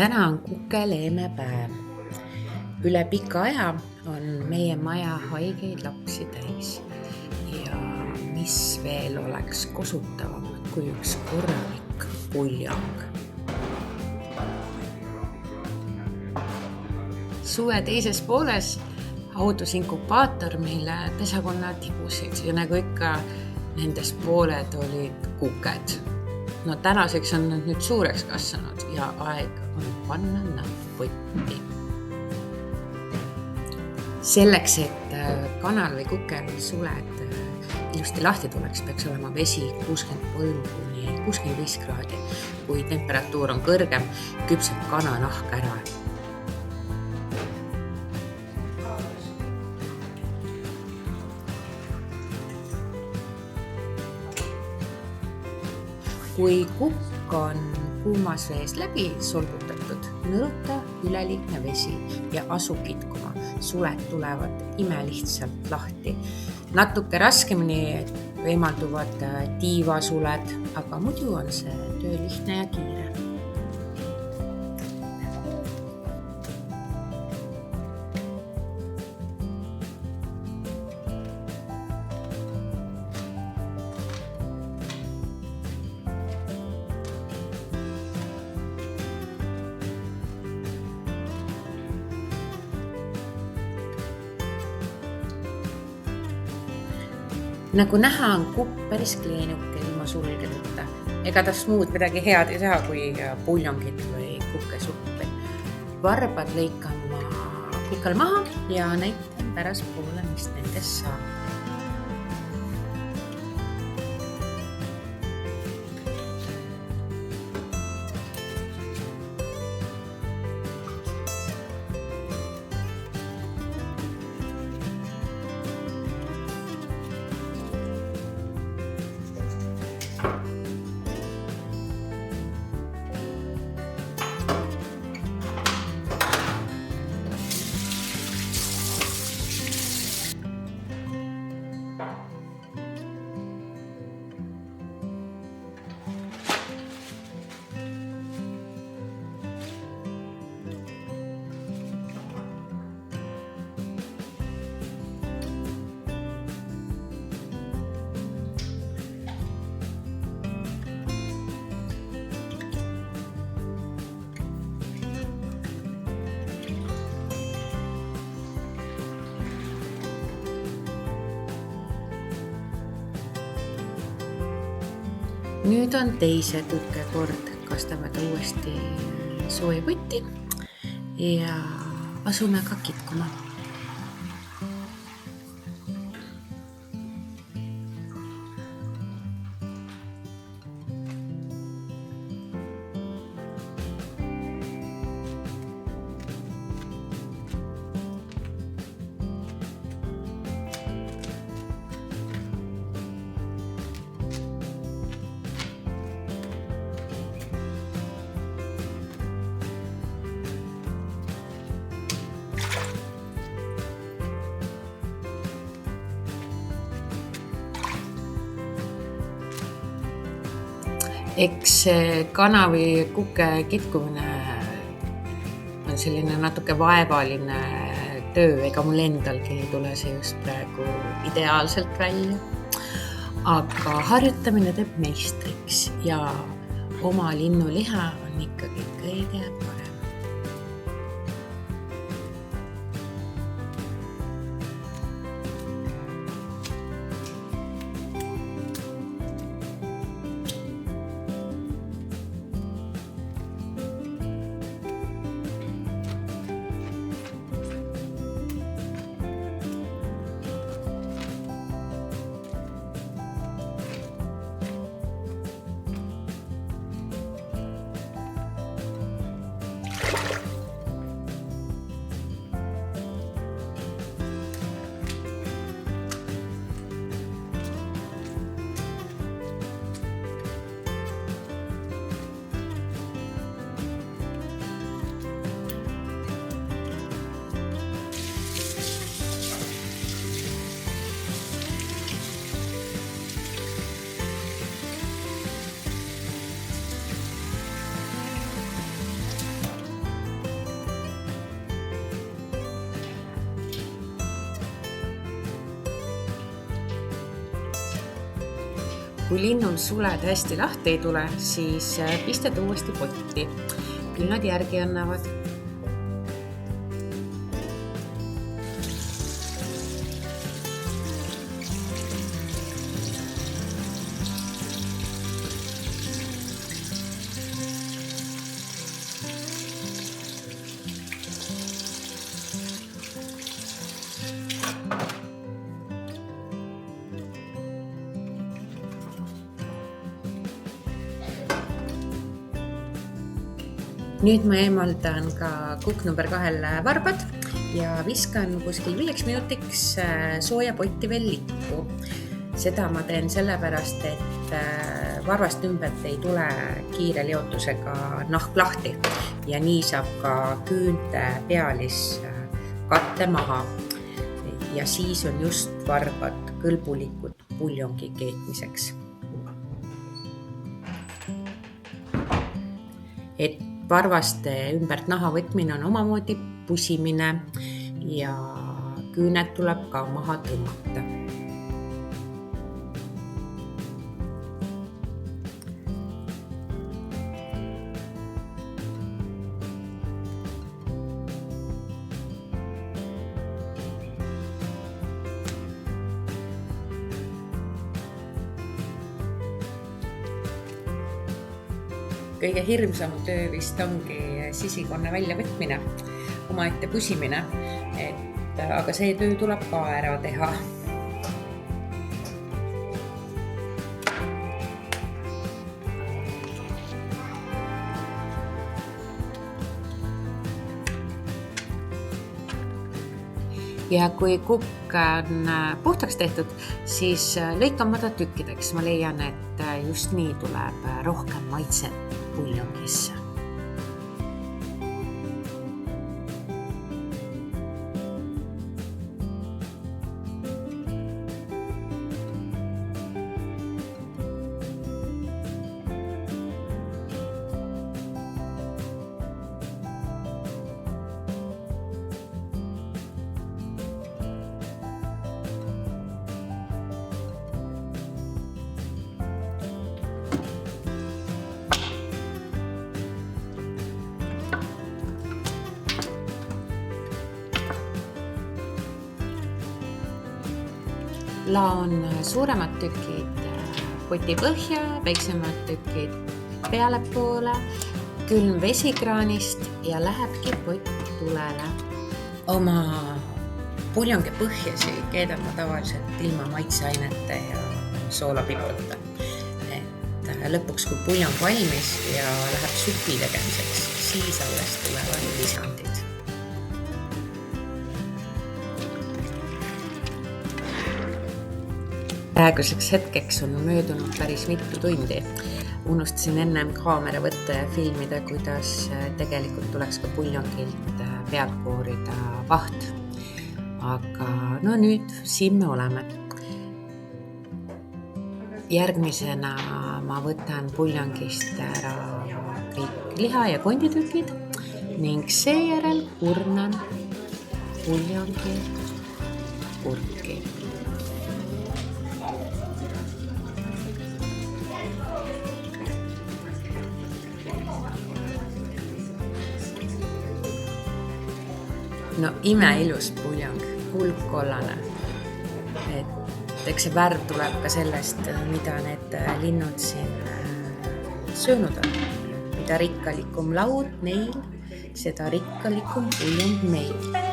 Täna on kukeleemepäev. Üle pika aja on meie maja haigeid lapsi täis. Ja mis veel oleks kosutavam kui üks korralik puljang. Suve teises pooles audus inkubaator meile pesakonna tigusid ja nagu ikka nendes pooled olid kuked. No tänaseks on nad nüüd suureks kasvanud ja aeg on panna nad potti. Selleks, et kanal või kukel suled ilusti lahti tuleks, peaks olema vesi 63–65 kraadi. Kui temperatuur on kõrgem, küpseb kana nahk ära. Kui kukk on kuumas vees läbi solgutatud, nõruta üleliigne vesi ja asu kitkuma. Suled tulevad imelihtsalt lahti. Natuke raskemini võimalduvad tiivasuled, aga muidu on see töö lihtne ja kiire. Nagu näha on kupp päris kleenuke ilma sulgenuta. Ega tast muud midagi head ei saa kui puljongit või kukesuppi. Varbad lõikan ma kukal maha ja näitan pärast poole, mis nendest saab. Nüüd on teise kuke kord, kastame ta uuesti soojapotti ja asume ka kitkuma. Eks kana või kuke kitkumine on selline natuke vaevaline töö, ega mul endalgi ei tule see just praegu ideaalselt välja. Aga harjutamine teeb meistriks ja oma linnuliha on ikkagi kõige parem. kui linnul suled hästi lahti ei tule, siis pistad uuesti potti. Küll nad järgi annavad. Nüüd ma eemaldan ka kukk number 2 varbad ja viskan kuskil 5 minutiks sooja potti veel likku. Seda ma teen sellepärast, et varvast ümbert ei tule kiire leotusega nahk lahti ja nii saab ka küünte pealis katte maha. Ja siis on just varbad kõlbulikud puljongi keetmiseks. Et varvaste ümbert naha võtmine on omamoodi pusimine ja küüned tuleb ka maha tõmmata. Kõige hirmsam töö vist ongi sisikonna väljavõtmine, omaette pusimine, aga see töö tuleb ka ära teha. Ja kui kukk on puhtaks tehtud, siis lõikan ma ta tükkideks. Ma leian, et just nii tuleb rohkem maitset puljongisse. Laon suuremad tükid poti põhja, väiksemad tükid peale poole, külm vesikraanist ja lähebki pott tulele. Oma puljongi põhjasi keedan ma tavaliselt ilma maitseainete ja soolapiprata. Lõpuks, kui puljong valmis ja läheb supi tegemiseks, siis alles tulevad lisandid. Praeguseks hetkeks on möödunud päris mitu tundi. Unustasin ennem kaamera võtta ja filmida, kuidas tegelikult tuleks ka puljongilt pealt koorida vaht. Aga nüüd siin me oleme. Järgmisena ma võtan puljongist ära kõik liha ja konditükid ning seejärel kurnan puljongi purki. No imeilus puljong, kuldkollane. Eks see värv tuleb ka sellest, mida need linnud siin söönud on. Mida rikkalikum laud neil, seda rikkalikum puljong meil.